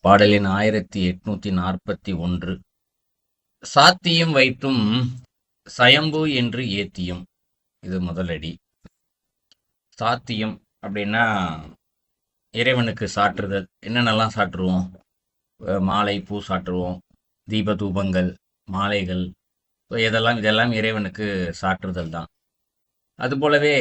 பாடலின் 1841. சாத்தியும் வைத்தும் சயம்பு என்று ஏத்தியும். இது முதலடி. சாத்தியம் அப்படின்னா இறைவனுக்கு சாற்றுதல். என்னென்னலாம் சாற்றுவோம்? மாலை பூ சாற்றுவோம், தீப தூபங்கள், மாலைகள், இதெல்லாம் இறைவனுக்கு சாற்றுதல் தான். அதுபோலவே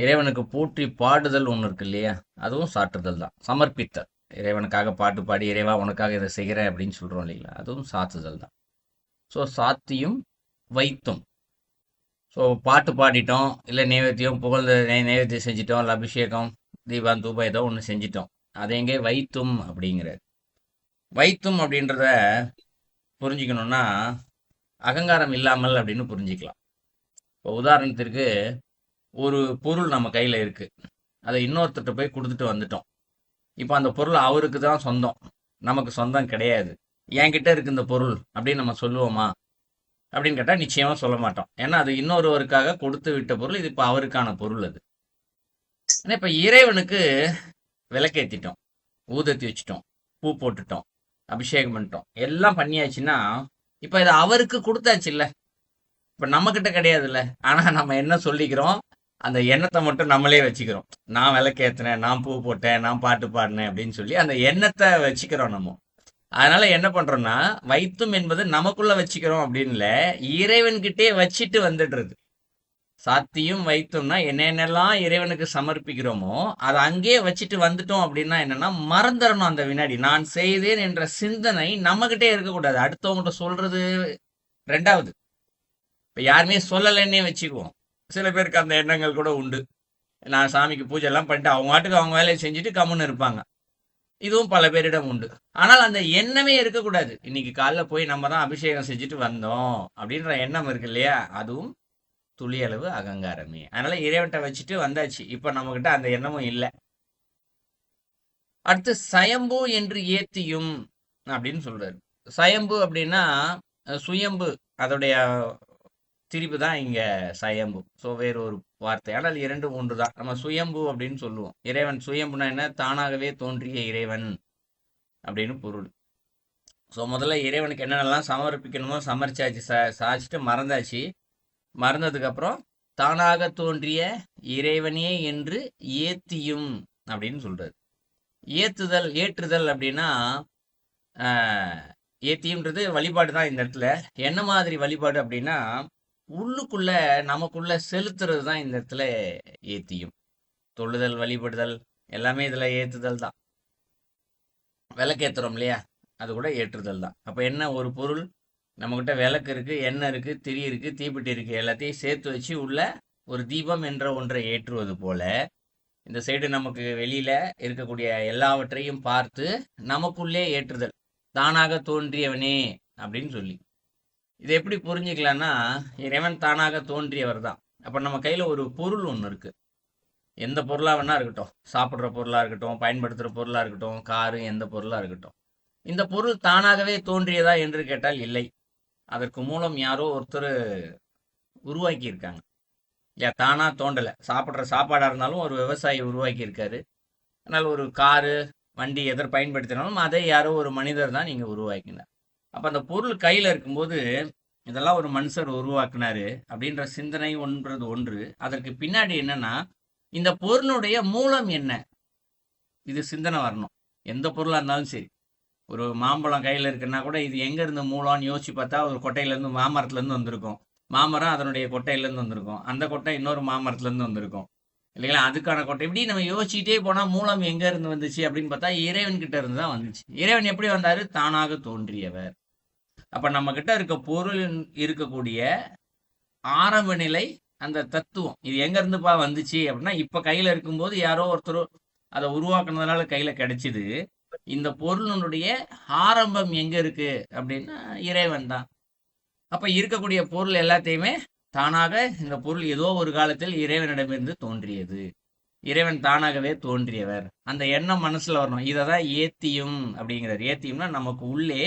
இறைவனுக்கு போற்றி பாடுதல் ஒன்று இருக்கு இல்லையா, அதுவும் சாற்றுதல் தான். சமர்ப்பித்தல், இறைவனுக்காக பாட்டு பாடி இறைவா உனக்காக இதை செய்கிறேன் அப்படின்னு சொல்றோம் இல்லைங்களா, அதுவும் சாத்துதல் தான். ஸோ சாத்தியும் வைத்தும். ஸோ பாட்டு பாடிட்டோம், இல்லை நைவேத்தியம் புகழ்ந்த நைவேத்தியம் செஞ்சிட்டோம், இல்லை அபிஷேகம் தீபம் தூபம் ஏதோ ஒன்று செஞ்சிட்டோம். அதை எங்கே வைத்தும் அப்படிங்கிறார். வைத்தும் அப்படின்றத புரிஞ்சுக்கணும்னா அகங்காரம் இல்லாமல் அப்படின்னு புரிஞ்சிக்கலாம். இப்போ உதாரணத்திற்கு ஒரு பொருள் நம்ம கையில் இருக்கு, அதை இன்னொருத்தர்கிட்ட போய் கொடுத்துட்டு வந்துட்டோம். இப்போ அந்த பொருள் அவருக்கு தான் சொந்தம், நமக்கு சொந்தம் கிடையாது. என்கிட்ட இருக்கு இந்த பொருள் அப்படின்னு நம்ம சொல்லுவோமா அப்படின்னு கேட்டால் நிச்சயமா சொல்ல மாட்டோம். ஏன்னா அது இன்னொருவருக்காக கொடுத்து விட்ட பொருள், இது இப்போ அவருக்கான பொருள் அது. ஆனால் இப்போ இறைவனுக்கு விளக்கேற்றிட்டோம், ஊதத்தி வச்சுட்டோம், பூ போட்டுட்டோம், அபிஷேகம் பண்ணிட்டோம், எல்லாம் பண்ணியாச்சுன்னா இப்போ இதை அவருக்கு கொடுத்தாச்சு இல்லை, இப்போ நம்மக்கிட்ட கிடையாதுல்ல. ஆனால் நம்ம என்ன சொல்லிக்கிறோம், அந்த எண்ணத்தை மட்டும் நம்மளே வச்சுக்கிறோம். நான் விளக்கேற்றினேன், நான் பூ போட்டேன், நான் பாட்டு பாடினேன் அப்படின்னு சொல்லி அந்த எண்ணத்தை வச்சுக்கிறோம் நம்ம. அதனால என்ன பண்றோம்னா, வைத்தும் என்பது நமக்குள்ள வச்சுக்கிறோம் அப்படின்னு இல்ல, இறைவன்கிட்டே வச்சுட்டு வந்துடுறது. சாத்தியும் வைத்தும்னா என்னென்னலாம் இறைவனுக்கு சமர்ப்பிக்கிறோமோ அதை அங்கேயே வச்சுட்டு வந்துட்டோம். அப்படின்னா என்னன்னா, மறந்துடணும் அந்த வினாடி. நான் செய்தேன் என்ற சிந்தனை நம்மகிட்டே இருக்கக்கூடாது. அடுத்தவங்ககிட்ட சொல்றது ரெண்டாவது. இப்ப யாருமே சொல்லலைன்னே வச்சுக்குவோம். சில பேருக்கு அந்த எண்ணங்கள் கூட உண்டு. நான் சாமிக்கு பூஜை எல்லாம் பண்ணிட்டு அவங்க வாட்டுக்கு அவங்க வேலையை செஞ்சுட்டு கம்முன்னு இருப்பாங்க. இதுவும் பல பேரிடம் உண்டு. ஆனால் அந்த எண்ணமே இருக்கக்கூடாது. இன்னைக்கு காலைல போய் நம்ம தான் அபிஷேகம் செஞ்சுட்டு வந்தோம் அப்படின்ற எண்ணம் இருக்கு இல்லையா, அதுவும் துளியளவு அகங்காரமே. அதனால இறைவன்ட்ட வச்சுட்டு வந்தாச்சு, இப்ப நம்ம கிட்ட அந்த எண்ணமும் இல்லை. அடுத்து சயம்பு என்று ஏத்தியும் அப்படின்னு சொல்றாரு. சயம்பு அப்படின்னா சுயம்பு, அதோடைய திரிப்பு தான் இங்க சயம்பு. ஸோ வேறு ஒரு வார்த்தை, ஆனால் இரண்டு ஒன்று தான். நம்ம சுயம்பு அப்படின்னு சொல்லுவோம். இறைவன் சுயம்புனா என்ன, தானாகவே தோன்றிய இறைவன் அப்படின்னு பொருள். ஸோ முதல்ல இறைவனுக்கு என்னென்னலாம் சமர்ப்பிக்கணுமோ சமர்ச்சாச்சு, சாச்சிட்டு மறந்தாச்சு. மறந்ததுக்கப்புறம் தானாக தோன்றிய இறைவனே என்று ஏத்தியும் அப்படின்னு சொல்றாரு. ஏத்துதல், ஏற்றுதல் அப்படின்னா ஏத்தியம்ன்றது வழிபாடு தான். இந்த இடத்துல என்ன மாதிரி வழிபாடு அப்படின்னா, உள்ளுக்குள்ள நமக்குள்ள செலுத்துறது தான் இந்த இடத்துல ஏத்தியும். தொழுதல், வழிபடுதல் எல்லாமே இதுல ஏத்துதல் தான். விளக்கேத்துறோம் இல்லையா, அது கூட ஏற்றுதல் தான். அப்ப என்ன, ஒரு பொருள் நம்மகிட்ட விளக்கு இருக்கு, எண்ணெய் இருக்கு, திரி இருக்கு, தீப்பெட்டி இருக்கு, எல்லாத்தையும் சேர்த்து வச்சு உள்ள ஒரு தீபம் என்ற ஒன்றை ஏற்றுவது போல, இந்த சைடு நமக்கு வெளியில இருக்கக்கூடிய எல்லாவற்றையும் பார்த்து நமக்குள்ளே ஏற்றுதல். தானாக தோன்றியவனே அப்படின்னு சொல்லி இதை எப்படி புரிஞ்சுக்கலாம்னா, இறைவன் தானாக தோன்றியவர் தான். அப்ப நம்ம கையில ஒரு பொருள் ஒன்று இருக்கு. எந்த பொருளா வேணா இருக்கட்டும், சாப்பிட்ற பொருளா இருக்கட்டும், பயன்படுத்துற பொருளா இருக்கட்டும், காரு, எந்த பொருளா இருக்கட்டும், இந்த பொருள் தானாகவே தோன்றியதா என்று கேட்டால் இல்லை. அதற்கு மூலம் யாரோ ஒருத்தர் உருவாக்கி இருக்காங்க இல்லையா, தானா தோண்டல. சாப்பிட்ற சாப்பாடா இருந்தாலும் ஒரு விவசாயி உருவாக்கி இருக்காரு. ஆனால் ஒரு காரு, வண்டி எதர் பயன்படுத்தினாலும் அதை யாரோ ஒரு மனிதர் தான் நீங்க உருவாக்கினார். அப்ப அந்த பொருள் கையில இருக்கும்போது இதெல்லாம் ஒரு மனுஷர் உருவாக்குனாரு அப்படின்ற சிந்தனை ஒன்றது ஒன்று. அதற்கு பின்னாடி என்னன்னா, இந்த பொருளுடைய மூலம் என்ன, இது சிந்தனை வரணும். எந்த பொருளா இருந்தாலும் சரி. ஒரு மாம்பழம் கையில் இருக்குன்னா கூட இது எங்க இருந்து மூலம்னு யோசிச்சு பார்த்தா ஒரு கொட்டையிலேருந்து, மாமரத்துலேருந்து வந்திருக்கும். மாமரம் அதனுடைய கொட்டையிலேருந்து வந்திருக்கும். அந்த கொட்டை இன்னொரு மாமரத்துலேருந்து வந்திருக்கும் இல்லைங்களா, அதுக்கான கொட்டை. இப்படி நம்ம யோசிச்சுட்டே போனால் மூலம் எங்க இருந்து வந்துச்சு அப்படின்னு பார்த்தா இறைவன் கிட்ட இருந்து தான் வந்துச்சு. இறைவன் எப்படி வந்தாரு, தானாக தோன்றியவர். அப்ப நம்ம கிட்ட இருக்க பொருள் இருக்கக்கூடிய ஆரம்ப நிலை, அந்த தத்துவம் இது எங்க இருந்துப்பா வந்துச்சு அப்படின்னா, இப்ப கையில இருக்கும்போது யாரோ ஒருத்தர் அதை உருவாக்குனதுனால கையில கிடைச்சிது. இந்த பொருளினுடைய ஆரம்பம் எங்க இருக்கு அப்படின்னா இறைவன் தான். அப்ப இருக்கக்கூடிய பொருள் எல்லாத்தையுமே தானாக, இந்த பொருள் ஏதோ ஒரு காலத்தில் இறைவனிடமிருந்து தோன்றியது, இறைவன் தானாகவே தோன்றியவர். அந்த எண்ணம் மனசுல வரணும். இததான் ஏத்தியும் அப்படிங்கிறார். ஏத்தியம்னா நமக்கு உள்ளே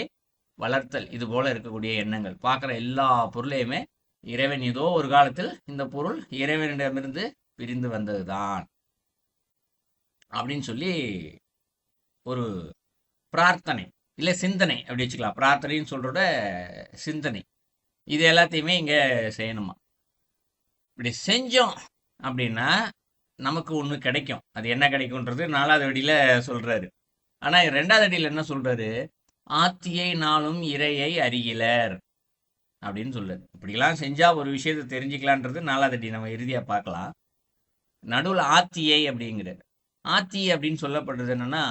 வளர்த்தல். இது போல இருக்கக்கூடிய எண்ணங்கள், பார்க்குற எல்லா பொருளையுமே இறைவன் ஏதோ ஒரு காலத்தில் இந்த பொருள் இறைவனிடமிருந்து பிரிந்து வந்ததுதான் அப்படின்னு சொல்லி ஒரு பிரார்த்தனை இல்லை சிந்தனை அப்படி வச்சுக்கலாம். பிரார்த்தனைன்னு சொல்றோட சிந்தனை இது எல்லாத்தையுமே இங்க செய்யணுமா. இப்படி செஞ்சோம் அப்படின்னா நமக்கு ஒன்று கிடைக்கும். அது என்ன கிடைக்கும்ன்றது 4வது அடியில சொல்றாரு. ஆனா 2வது அடியில என்ன சொல்றாரு? ஆத்தியை நாளும் இறையை அறிகிலர் அப்படின்னு சொல்றாரு. இப்படிலாம் செஞ்சா ஒரு விஷயத்தை தெரிஞ்சுக்கலான்றது 4வது அடி நம்ம இறுதியா பார்க்கலாம். நடுவில் ஆத்தியை அப்படிங்கிறார். ஆத்தி அப்படின்னு சொல்லப்படுறது என்னன்னா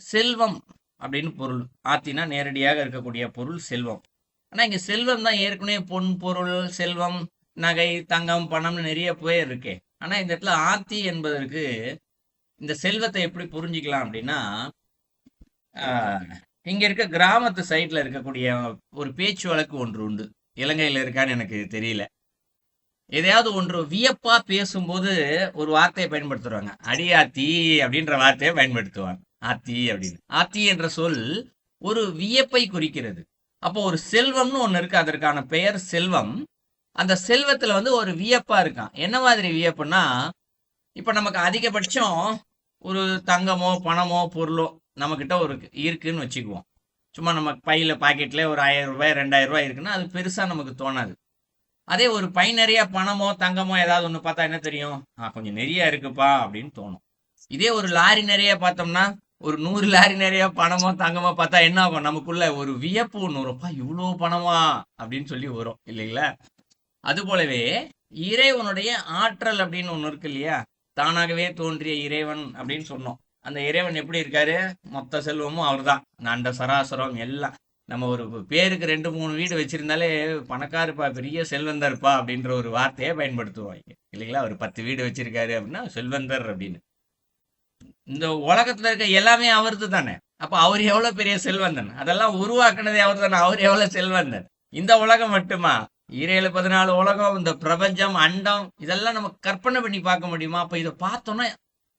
செல்வம் அப்படின்னு பொருள். ஆத்தினா நேரடியாக இருக்கக்கூடிய பொருள் செல்வம். ஆனா இங்க செல்வம் தான் ஏற்கனவே பொன் பொருள் செல்வம் நகை தங்கம் பணம்னு நிறைய பேர் இருக்கே. ஆனா இந்த இடத்துல ஆத்தி என்பதற்கு இந்த செல்வத்தை எப்படி புரிஞ்சுக்கலாம் அப்படின்னா இங்க இருக்க கிராமத்து சைட்ல இருக்கக்கூடிய ஒரு பேச்சு வழக்கு ஒன்று உண்டு. இலங்கையில இருக்கான்னு எனக்கு தெரியல. எதையாவது ஒன்று வியப்பா பேசும்போது ஒரு வார்த்தையை பயன்படுத்துறாங்க. அடியாத்தி அப்படின்ற வார்த்தையை பயன்படுத்துவாங்க. ஆத்தி அப்படின்னு. ஆத்தி என்ற சொல் ஒரு வியப்பை குறிக்கிறது. அப்போ ஒரு செல்வம்னு ஒண்ணு இருக்கு. அதற்கான பெயர் செல்வம். அந்த செல்வத்துல ஒரு வியப்பா இருக்கான். என்ன மாதிரி வியப்புன்னா இப்ப நமக்கு அதிகபட்சம் ஒரு தங்கமோ பணமோ பொருளோ நம்ம கிட்ட ஒரு இருக்குன்னு வச்சுக்குவோம். சும்மா நம்ம பையில பாக்கெட்ல ஒரு 1000 ரூபாய் 2000 ரூபாய் இருக்குன்னா அது பெருசா நமக்கு தோணாது. அதே ஒரு பை நிறைய பணமோ தங்கமோ ஏதாவது ஒண்ணு பார்த்தா என்ன தெரியும்? கொஞ்சம் நிறைய இருக்குப்பா அப்படின்னு தோணும். இதே ஒரு லாரி நிறைய பார்த்தோம்னா ஒரு 100 லாரி நிறைய பணமோ தங்கமோ பார்த்தா என்ன ஆகும்? நமக்குள்ள ஒரு வியப்பு ஒன்று வரும்ப்பா, இவ்வளவு பணமா அப்படின்னு சொல்லி வரும் இல்லைங்களா? அது போலவே இறைவனுடைய ஆற்றல் அப்படின்னு ஒண்ணு இருக்கு இல்லையா? தானாகவே தோன்றிய இறைவன் அப்படின்னு சொன்னோம். அந்த இறைவன் எப்படி இருக்காரு? மொத்த செல்வமும் அவர் தான். அண்ட சராசரம் எல்லாம். நம்ம ஒரு பேருக்கு 2 3 வீடு வச்சிருந்தாலே பணக்காருப்பா பெரிய செல்வந்தர்ப்பா அப்படின்ற ஒரு வார்த்தையை பயன்படுத்துவாங்க இல்லைங்களா? ஒரு 10 வீடு வச்சிருக்காரு அப்படின்னா செல்வந்தர் அப்படின்னு. இந்த உலகத்துல இருக்க எல்லாமே அவரது தானே. அப்ப அவர் எவ்வளவு பெரிய செல்வந்தன்? அதெல்லாம் உருவாக்குனதே அவர் தானே. அவர் எவ்வளவு செல்வந்தன்? இந்த உலகம் மட்டுமா? 14 உலகம், இந்த பிரபஞ்சம், அண்டம் இதெல்லாம் நம்ம கற்பனை பண்ணி பார்க்க முடியுமா? அப்ப இதை பார்த்தோம்னா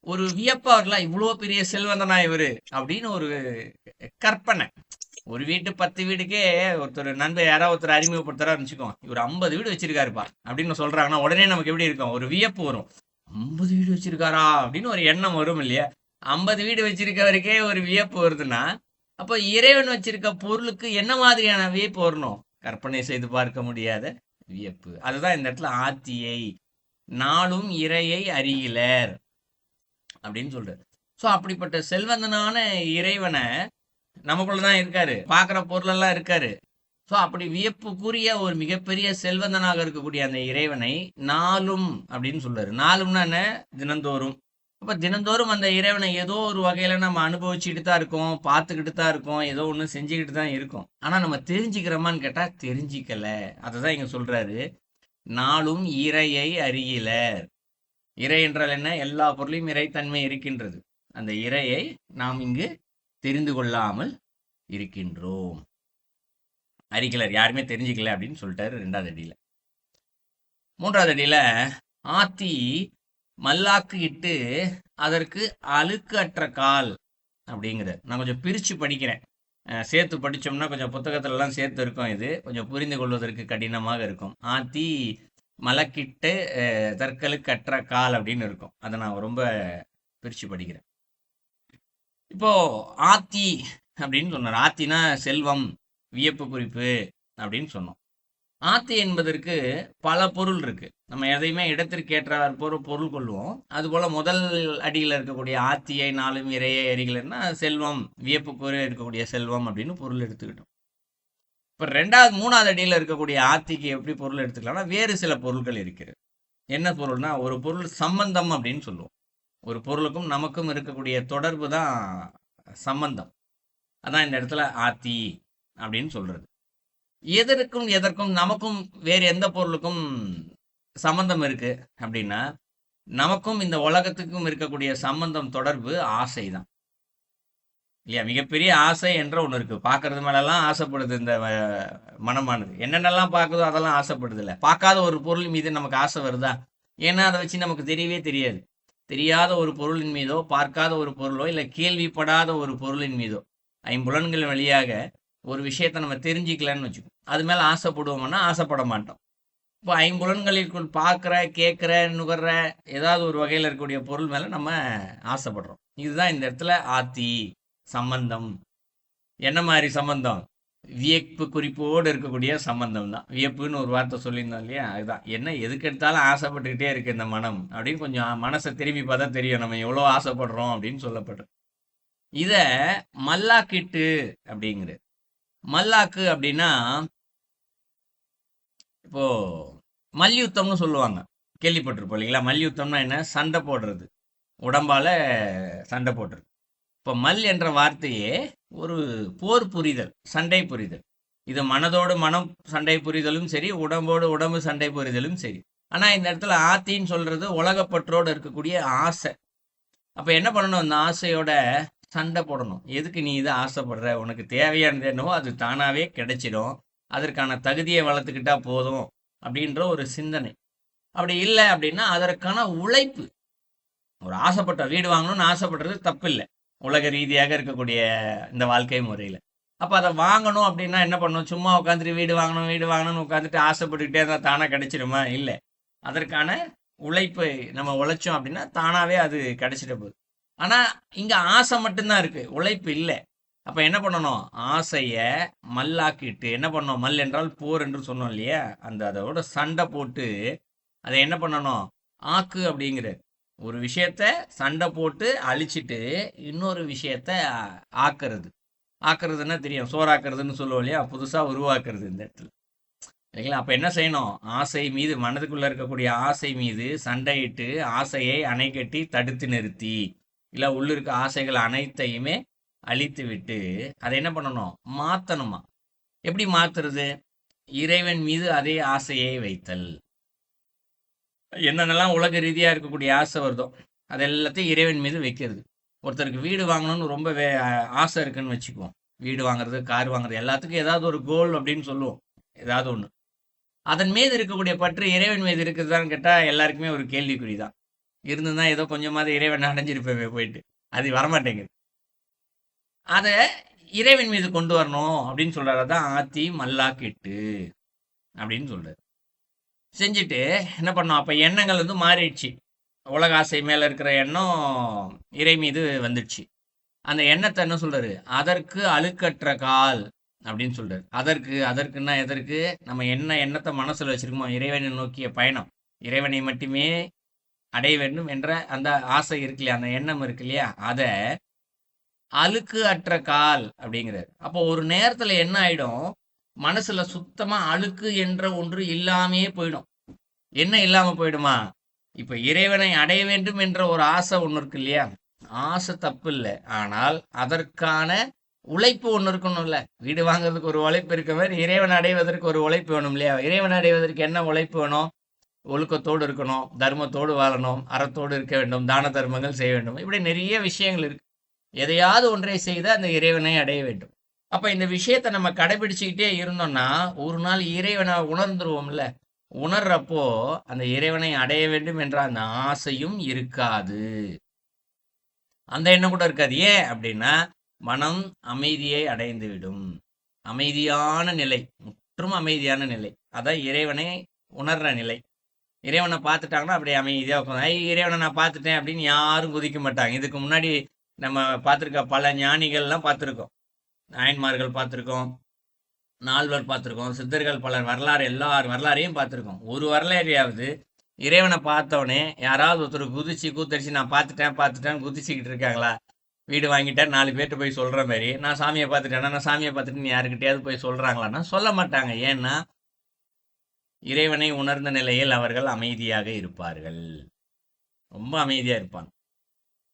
ஒரு வியப்பா இருக்கலாம். இவ்வளவு பெரிய செல்வந்தனா இவரு அப்படின்னு ஒரு கற்பனை. ஒரு வீட்டு 10 வீடுக்கே ஒருத்தர் நண்பர் யாராவது ஒருத்தர் அறிமுகப்படுத்துறா இருந்துச்சுக்கோம், இவர் 50 வீடு வச்சிருக்காருப்பா அப்படின்னு சொல்றாங்கன்னா உடனே நமக்கு எப்படி இருக்கும்? ஒரு வியப்பு வரும். 50 வீடு வச்சிருக்காரா அப்படின்னு ஒரு எண்ணம் வரும் இல்லையா? 50 வீடு வச்சிருக்கவருக்கே ஒரு வியப்பு வருதுன்னா அப்போ இறைவன் வச்சிருக்க பொருளுக்கு என்ன மாதிரியான வியப்பு வரணும்? கற்பனை செய்து பார்க்க முடியாத வியப்பு. அதுதான் இந்த இடத்துல ஆத்தியை நாளும் இறையை அறிகிலர் அப்படின்னு சொல்றாரு. சோ அப்படிப்பட்ட செல்வந்தனான இறைவனை நமக்குள்ளதான் இருக்காரு, பாக்குற பொருளெல்லாம் இருக்காரு. சோ அப்படி வியப்புக்குரிய ஒரு மிகப்பெரிய செல்வந்தனாக இருக்கக்கூடிய அந்த இறைவனை நாளும் அப்படின்னு சொல்றாரு. நாளும்னா என்ன? தினந்தோறும். அப்ப தினந்தோறும் அந்த இறைவனை ஏதோ ஒரு வகையில நம்ம அனுபவிச்சுட்டு தான் இருக்கோம், பார்த்துக்கிட்டு தான் இருக்கோம், ஏதோ ஒண்ணு செஞ்சுக்கிட்டு தான் இருக்கோம். ஆனா நம்ம தெரிஞ்சுக்கிறோமான்னு கேட்டா தெரிஞ்சிக்கல. அததான் இங்க சொல்றாரு, நாளும் இறையை அறிகிலர். இறை என்றால் என்ன? எல்லா பொருளையும் இறைத்தன்மை இருக்கின்றது. அந்த இறையை நாம் இங்கு தெரிந்து கொள்ளாமல் இருக்கின்றோம். அறிகிலர், யாருமே தெரிஞ்சுக்கல அப்படின்னு சொல்லிட்டாரு 2வது அடியில. 3வது அடியில ஆத்தி மல்லாக்கு இட்டு அதற்கு அழுக்கு அற்ற கால் அப்படிங்கிறார். நான் கொஞ்சம் பிரிச்சு படிக்கிறேன். சேர்த்து படிச்சோம்னா கொஞ்சம் புத்தகத்துல எல்லாம் சேர்த்து இருக்கும். இது கொஞ்சம் புரிந்து கொள்வதற்கு கடினமாக இருக்கும். ஆத்தி மலக்கிட்டு தற்களுக்கு அற்ற கால் அப்படின்னு இருக்கும். அதை நான் ரொம்ப பிரிச்சு படிக்கிறேன். இப்போ ஆத்தி அப்படின்னு சொன்னார். ஆத்தினா செல்வம், வியப்பு குறிப்பு அப்படின்னு சொன்னோம். ஆத்தி என்பதற்கு பல பொருள் இருக்கு. நம்ம எதையுமே இடத்திற்கு ஏற்றார் பொருள் கொள்வோம். அது போல முதல் அடியில் இருக்கக்கூடிய ஆத்தியை நாளும் இறையை அறிகிலர்னா செல்வம், வியப்புக்குரிய இருக்கக்கூடிய செல்வம் அப்படின்னு பொருள் எடுத்துக்கிட்டோம். இப்ப 2வது 3வது அடியில் இருக்கக்கூடிய ஆத்திக்கு எப்படி பொருள் எடுத்துக்கலாம்னா வேறு சில பொருட்கள் இருக்கிறது. என்ன பொருள்னா ஒரு பொருள் சம்பந்தம் அப்படின்னு சொல்லுவோம். ஒரு பொருளுக்கும் நமக்கும் இருக்கக்கூடிய தொடர்பு தான் சம்பந்தம். அதான் இந்த இடத்துல ஆத்தி அப்படின்னு சொல்றது. எதற்கும் எதற்கும் நமக்கும் வேறு எந்த பொருளுக்கும் சம்பந்தம் இருக்கு அப்படின்னா நமக்கும் இந்த உலகத்துக்கும் இருக்கக்கூடிய சம்பந்தம் தொடர்பு ஆசை தான் இல்லையா? மிகப்பெரிய ஆசை என்ற ஒண்ணு இருக்கு. பார்க்கறது மேலெல்லாம் ஆசைப்படுது இந்த மனமானது. என்னென்னலாம் பார்க்குதோ அதெல்லாம் ஆசைப்படுது இல்லை. பார்க்காத ஒரு பொருள் மீது நமக்கு ஆசை வருதா? ஏன்னா அதை வச்சு நமக்கு தெரியவே தெரியாது. தெரியாத ஒரு பொருளின் மீதோ, பார்க்காத ஒரு பொருளோ, இல்லை கேள்விப்படாத ஒரு பொருளின் மீதோ, ஐம்புலன்கள் வழியாக ஒரு விஷயத்த நம்ம தெரிஞ்சுக்கலன்னு வச்சுக்கோம், அது மேல ஆசைப்படுவோம்னா ஆசைப்பட மாட்டோம். இப்போ ஐம்புலன்களுக்குள் பார்க்குற, கேட்குற, நுகர்ற ஏதாவது ஒரு வகையில் இருக்கக்கூடிய பொருள் மேல நம்ம ஆசைப்படுறோம். இதுதான் இந்த இடத்துல ஆத்தி சம்பந்தம். என்ன மாதிரி சம்பந்தம்? வியப்பு குறிப்போடு இருக்கக்கூடிய சம்பந்தம் தான். வியப்புன்னு ஒரு வார்த்தை சொல்லியிருந்தோம் இல்லையா? அதுதான். என்ன எதுக்கு எடுத்தாலும் ஆசைப்பட்டுக்கிட்டே இருக்கு இந்த மனம் அப்படின்னு கொஞ்சம் மனசை திரும்பி பார்த்தா தெரியும் நம்ம எவ்வளோ ஆசைப்படுறோம் அப்படின்னு சொல்லப்படுறது. இத மல்லாக்கிட்டு அப்படிங்கிறது. மல்லாக்கு அப்படின்னா இப்போ மல்யுத்தம்னு சொல்லுவாங்க. கேள்விப்பட்டிருப்போம் இல்லைங்களா? மல்யுத்தம்னா என்ன? சண்டை போடுறது. உடம்பால சண்டை போடுறது. இப்போ மல் என்ற வார்த்தையே ஒரு போர் புரிதல், சண்டை புரிதல். இது மனதோடு மனம் சண்டை புரிதலும் சரி, உடம்போடு உடம்பு சண்டை புரிதலும் சரி. ஆனா இந்த இடத்துல ஆத்தின்னு சொல்றது உலகப்பற்றோடு இருக்கக்கூடிய ஆசை. அப்ப என்ன பண்ணணும்? அந்த ஆசையோட சண்டை போடணும். எதுக்கு நீ இதை ஆசைப்படுற? உனக்கு தேவையானது என்னவோ அது தானாவே கிடைச்சிடும். அதற்கான தகுதியை வளர்த்துக்கிட்டா போதும் அப்படின்ற ஒரு சிந்தனை. அப்படி இல்லை அப்படின்னா அதற்கான உழைப்பு. ஒரு ஆசைப்பட்ட வீடு வாங்கணும்னு ஆசைப்படுறது தப்பு இல்லை, உலக ரீதியாக இருக்கக்கூடிய இந்த வாழ்க்கை முறையில். அப்போ அதை வாங்கணும் அப்படின்னா என்ன பண்ணணும்? சும்மா உட்காந்துட்டு வீடு வாங்கணும் வீடு வாங்கணும்னு உட்காந்துட்டு ஆசைப்பட்டுக்கிட்டே இருந்தால் தானாக கிடைச்சிடுமா? இல்லை. அதற்கான உழைப்பை நம்ம உழைச்சோம் அப்படின்னா தானாகவே அது கிடைச்சிட போகுது. ஆனால் இங்கே ஆசை மட்டும்தான் இருக்குது, உழைப்பு இல்லை. அப்போ என்ன பண்ணணும்? ஆசையை மல்லாக்கிட்டு என்ன பண்ணணும்? மல் என்றால் போர் என்று சொன்னோம் இல்லையா? அதோட சண்டை போட்டு அதை என்ன பண்ணணும்? ஆக்கு அப்படிங்கிற ஒரு விஷயத்த சண்டை போட்டு அழிச்சிட்டு இன்னொரு விஷயத்த ஆக்குறது. ஆக்குறதுன்னா தெரியும், சோறாக்குறதுன்னு சொல்லுவோம் இல்லையா? புதுசாக உருவாக்குறது இந்த இடத்துல, இல்லைங்களா? அப்போ என்ன செய்யணும்? ஆசை மீது, மனதுக்குள்ளே இருக்கக்கூடிய ஆசை மீது சண்டையிட்டு ஆசையை அணை கட்டி தடுத்து நிறுத்தி, இல்லை உள்ளிருக்க ஆசைகள் அனைத்தையுமே அழித்து விட்டு அதை என்ன பண்ணணும்? மாற்றணுமா? எப்படி மாத்துறது? இறைவன் மீது அதே ஆசையை வைத்தல். என்னென்னலாம் உலக ரீதியாக இருக்கக்கூடிய ஆசை வருதோ அது எல்லாத்தையும் இறைவன் மீது வைக்கிறது. ஒருத்தருக்கு வீடு வாங்கணும்னு ரொம்ப ஆசை இருக்குன்னு வச்சுக்குவோம். வீடு வாங்குறது, கார் வாங்குறது, எல்லாத்துக்கும் ஏதாவது ஒரு கோல் அப்படின்னு சொல்லுவோம், ஏதாவது ஒன்று. அதன் மீது இருக்கக்கூடிய பற்று இறைவன் மீது இருக்குதுதான்னு கேட்டால் எல்லாருக்குமே ஒரு கேள்விக்குறி தான். இருந்துதான் ஏதோ கொஞ்சமாவது இறைவன் அடைஞ்சிருப்பேன் போயிட்டு, அது வரமாட்டேங்குது. அதை இறைவன் மீது கொண்டு வரணும் அப்படின்னு சொல்றாரு. தான் ஆத்தி மல்லாக்கிட்டு அப்படின்னு சொல்றாரு. செஞ்சுட்டு என்ன பண்ணோம்? அப்போ எண்ணங்கள் வந்து மாறிடுச்சு. உலக ஆசை மேலே இருக்கிற எண்ணம் இறை மீது வந்துடுச்சு. அந்த எண்ணத்தை என்ன சொல்றாரு? அதற்கு அழுக்கற்ற கால் அப்படின்னு சொல்றாரு. அதற்குன்னா எதற்கு? நம்ம என்ன எண்ணத்தை மனசில் வச்சிருக்கோமோ, இறைவனை நோக்கிய பயணம், இறைவனை மட்டுமே அடைய வேண்டும் என்ற அந்த ஆசை இருக்கு இல்லையா, அந்த எண்ணம் இருக்கு இல்லையா, அதை அழுக்கு அற்ற கால் அப்படிங்கிறார். அப்போ ஒரு நேரத்தில் என்ன ஆயிடும்? மனசுல சுத்தமா அழுக்கு என்ற ஒன்று இல்லாமையே போயிடும். என்ன இல்லாம போயிடுமா? இப்ப இறைவனை அடைய வேண்டும் என்ற ஒரு ஆசை ஒன்று இருக்கு இல்லையா? ஆசை தப்பு இல்லை, ஆனால் அதற்கான உழைப்பு ஒன்று இருக்கணும்ல. வீடு வாங்குறதுக்கு ஒரு உழைப்பு இருக்க மாதிரி இறைவன் அடைவதற்கு ஒரு உழைப்பு வேணும் இல்லையா? இறைவன் அடைவதற்கு என்ன உழைப்பு வேணும்? ஒழுக்கத்தோடு இருக்கணும், தர்மத்தோடு வாழணும், அறத்தோடு இருக்க வேண்டும், தான தர்மங்கள் செய்ய வேண்டும். இப்படி நிறைய விஷயங்கள் இருக்கு. எதையாவது ஒன்றை செய்து அந்த இறைவனை அடைய வேண்டும். அப்ப இந்த விஷயத்தை நம்ம கடைபிடிச்சுக்கிட்டே இருந்தோம்னா ஒரு நாள் இறைவனை உணர்ந்துருவோம்ல. உணர்றப்போ அந்த இறைவனை அடைய வேண்டும் என்ற அந்த ஆசையும் இருக்காது, அந்த எண்ணம் கூட இருக்காது. ஏன் அப்படின்னா மனம் அமைதியை அடைந்து விடும். அமைதியான நிலை, முற்றும் அமைதியான நிலை, அதான் இறைவனை உணர்ற நிலை. இறைவனை பார்த்துட்டாங்கன்னா அப்படியே அமைதியாக உட்காந்து, இறைவனை நான் பார்த்துட்டேன் அப்படின்னு யாரும் குதிக்க மாட்டாங்க. இதுக்கு முன்னாடி நம்ம பார்த்துருக்க பல ஞானிகள்லாம் பார்த்துருக்கோம், நாயன்மார்கள் பார்த்துருக்கோம், நால்வர் பார்த்துருக்கோம், சித்தர்கள் பலர் வரலாறு, எல்லார் வரலாறையும் பார்த்துருக்கோம். ஒரு வரலாறையாவது இறைவனை பார்த்தவொடனே யாராவது ஒருத்தர் குதிச்சு கூத்தடிச்சு நான் பார்த்துட்டேன்னு குதிச்சுக்கிட்டு இருக்காங்களா? வீடு வாங்கிட்டேன் 4 பேர்கிட்ட போய் சொல்கிற மாதிரி, நான் சாமியை பார்த்துட்டேன்னா, நான் சாமியை பார்த்துட்டு யாருக்கிட்டையாவது போய் சொல்கிறாங்களான்னா சொல்ல மாட்டாங்க. ஏன்னா இறைவனை உணர்ந்த நிலையில் அவர்கள் அமைதியாக இருப்பார்கள், ரொம்ப அமைதியாக இருப்பாங்க.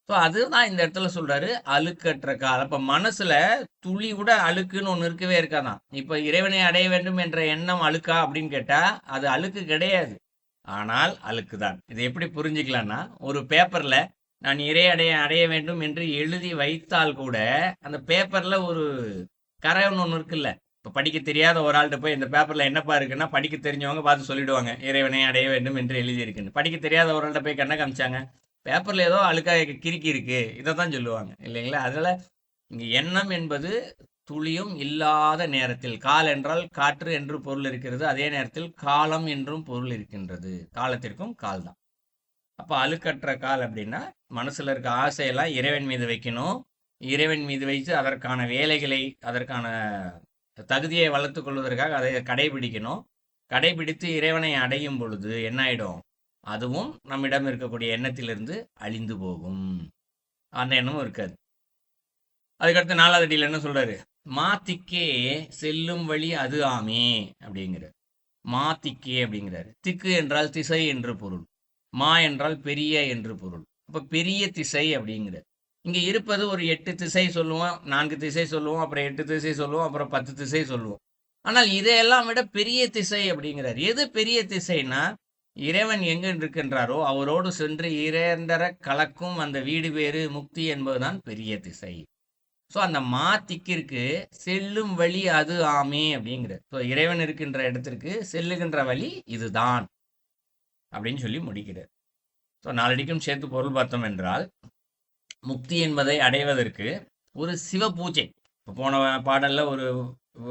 ஸோ அதுதான் இந்த இடத்துல சொல்றாரு அழுக்கற்ற கால். அப்போ மனசுல துளி கூட அழுக்குன்னு ஒன்று இருக்கவே இருக்காதான். இப்போ இறைவனை அடைய வேண்டும் என்ற எண்ணம் அழுக்கா அப்படின்னு கேட்டா அது அழுக்கு கிடையாது, ஆனால் அழுக்கு தான். இதை எப்படி புரிஞ்சுக்கலாம்னா, ஒரு பேப்பர்ல நான் அடைய வேண்டும் என்று எழுதி வைத்தால் கூட அந்த பேப்பர்ல ஒரு கரை ஒன்று இருக்குல்ல. இப்போ படிக்க தெரியாத ஒரு ஆள்கிட்ட போய் இந்த பேப்பர்ல என்னப்பா இருக்குன்னா, படிக்க தெரிஞ்சவங்க பார்த்து சொல்லிடுவாங்க இறைவனை அடைய வேண்டும் என்று எழுதி இருக்குன்னு. படிக்க தெரியாத ஒரு ஆள்கிட்ட போய் கண்ணை காமிச்சாங்க, பேப்பர்ல ஏதோ அழுக்காக கிறுக்கி இருக்கு, இதை தான் சொல்லுவாங்க இல்லைங்களா? அதனால இங்க எண்ணம் என்பது துளியும் இல்லாத நேரத்தில், கால் என்றால் காற்று என்று பொருள் இருக்கிறது, அதே நேரத்தில் காலம் என்றும் பொருள் இருக்கின்றது, காலத்திற்கும் கால் தான். அப்போ அழுக்கற்ற கால் அப்படின்னா மனசுல இருக்க ஆசையெல்லாம் இறைவன் மீது வைக்கணும். இறைவன் மீது வைத்து அதற்கான வேலைகளை, அதற்கான தகுதியை வளர்த்துக் கொள்வதற்காக அதை கடைபிடிக்கணும். கடைபிடித்து இறைவனை அடையும் பொழுது என்ன ஆயிடும்? அதுவும் நம்மிடம் இருக்கக்கூடிய எண்ணத்திலிருந்து அழிந்து போகும். அந்த எண்ணமும் இருக்காது. அதுக்கடுத்து 4வது அடியில என்ன சொல்றாரு? மாத்திக்கே செல்லும் வழி அது ஆமே அப்படிங்கிறார். மாத்திக்கே அப்படிங்கிறாரு. திக்கு என்றால் திசை என்று பொருள். மா என்றால் பெரிய என்று பொருள். அப்ப பெரிய திசை அப்படிங்கிறார். இங்க இருப்பது ஒரு 8 திசை சொல்லுவோம், 4 திசை சொல்லுவோம், அப்புறம் 8 திசை சொல்லுவோம், அப்புறம் 10 திசை சொல்லுவோம். ஆனால் இதையெல்லாம் விட பெரிய திசை அப்படிங்கிறார். எது பெரிய திசைனா, இறைவன் எங்க இருக்கின்றாரோ அவரோடு சென்று இரண்டர கலக்கும் அந்த வீடு பேறு முக்தி என்பதுதான் பெரிய திசை. ஸோ அந்த மாத்திக்கிற்கு செல்லும் வழி அது ஆமே அப்படிங்கிறார். ஸோ இறைவன் இருக்கின்ற இடத்திற்கு செல்லுகின்ற வழி இதுதான் அப்படின்னு சொல்லி முடிக்கிறார். ஸோ 4 அடிக்கும் சேர்த்து பொருள் பார்த்தோம் என்றால், முக்தி என்பதை அடைவதற்கு ஒரு சிவ பூஜை. இப்போ போன பாடல்ல ஒரு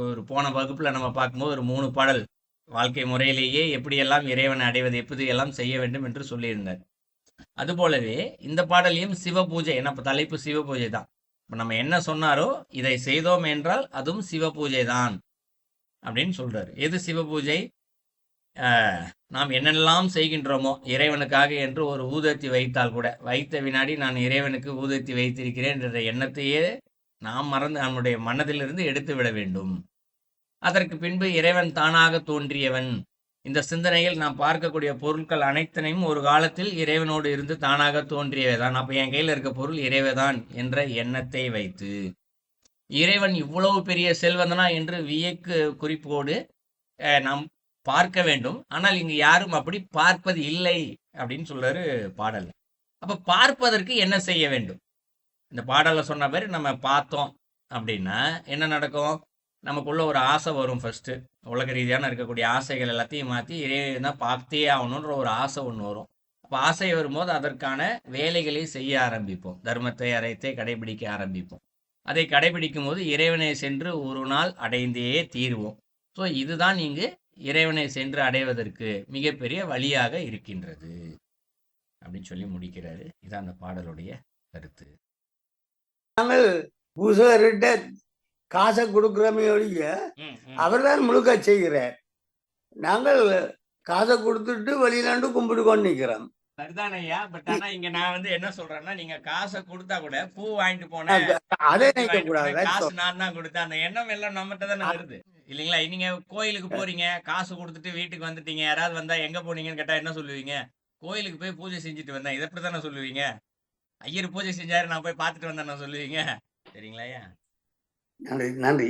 ஒரு போன வகுப்புல நம்ம பார்க்கும்போது ஒரு 3 பாடல் வாழ்க்கை முறையிலேயே எப்படியெல்லாம் இறைவனை அடைவது, எப்படியெல்லாம் செய்ய வேண்டும் என்று சொல்லியிருந்தார். அதுபோலவே இந்த பாடலையும் சிவ பூஜை, ஏன்னா இப்போ தலைப்பு சிவ பூஜை தான். இப்போ நம்ம என்ன சொன்னாரோ இதை செய்தோம் என்றால் அதுவும் சிவ பூஜை தான் அப்படின்னு சொல்றாரு. எது சிவ பூஜை? நாம் என்னெல்லாம் செய்கின்றோமோ இறைவனுக்காக என்று ஒரு ஊதத்தி வைத்தால் கூட, வைத்த வினாடி நான் இறைவனுக்கு ஊதத்தி வைத்திருக்கிறேன் என்ற எண்ணத்தையே நாம் மறந்து நம்முடைய மனதிலிருந்து எடுத்து விட வேண்டும். அதற்கு பின்பு இறைவன் தானாக தோன்றியவன். இந்த சிந்தனையில் நாம் பார்க்கக்கூடிய பொருட்கள் அனைத்தனையும் ஒரு காலத்தில் இறைவனோடு இருந்து தானாக தோன்றியவைதான். அப்ப என் கையில் இருக்க பொருள் இறைவதான் என்ற எண்ணத்தை வைத்து, இறைவன் இவ்வளவு பெரிய செல்வந்தனா என்று வியக்கு குறிப்போடு நாம் பார்க்க வேண்டும். ஆனால் இங்கு யாரும் அப்படி பார்ப்பது இல்லை அப்படின்னு சொல்றாரு பாடல். அப்ப பார்ப்பதற்கு என்ன செய்ய வேண்டும்? இந்த பாடல்ல சொன்ன மாதிரி நம்ம பார்த்தோம் அப்படின்னா என்ன நடக்கும்? நமக்குள்ள ஒரு ஆசை வரும். ஃபர்ஸ்ட் உலக ரீதியான இருக்கக்கூடிய ஆசைகள் எல்லாத்தையும் மாற்றி இறைவன் தான் பார்த்தே ஆகணுன்ற ஒரு ஆசை ஒன்று வரும். அப்போ ஆசை வரும்போது அதற்கான வேலைகளை செய்ய ஆரம்பிப்போம். தர்மத்தை அறத்தை கடைபிடிக்க ஆரம்பிப்போம். அதை கடைபிடிக்கும் போது இறைவனை சென்று ஒரு நாள் அடைந்தே தீர்வோம். ஸோ இதுதான் இங்கு இறைவனை சென்று அடைவதற்கு மிகப்பெரிய வழியாக இருக்கின்றது அப்படின்னு சொல்லி முடிக்கிறாரு. இதான் அந்த பாடலுடைய கருத்து. நாங்கள் பூசகர்கிட்ட காசை கொடுக்குறோமே ஒழிய அவர்தான் முழுக்க செய்கிறார். நாங்கள் காசை கொடுத்துட்டு வெளியிலாண்டு கும்பிட்டு கொண்டு நிக்கிறோம். சரிதான் ஐயா. பட் ஆனா இங்க நான் வந்து என்ன சொல்றேன்னா, நீங்க காசை கொடுத்தா கூட பூ வாங்கிட்டு போனேன், அதே நினைக்க கூடாது. காசு நான் தான் கொடுத்தேன், அந்த எண்ணம் எல்லாம் நம்மகிட்ட தானே வருது இல்லைங்களா? நீங்க கோயிலுக்கு போறீங்க, காசு கொடுத்துட்டு வீட்டுக்கு வந்துட்டீங்க, யாராவது வந்தா எங்க போனீங்கன்னு கேட்டா என்ன சொல்லுவீங்க? கோயிலுக்கு போய் பூஜை செஞ்சுட்டு வந்தேன். இதை எப்படி தானே சொல்லுவீங்க? ஐயர் பூஜை செஞ்சாரு, நான் போய் பார்த்துட்டு வந்தேன் சொல்லுவீங்க. சரிங்களா ஐயா? நன்றி நன்றி.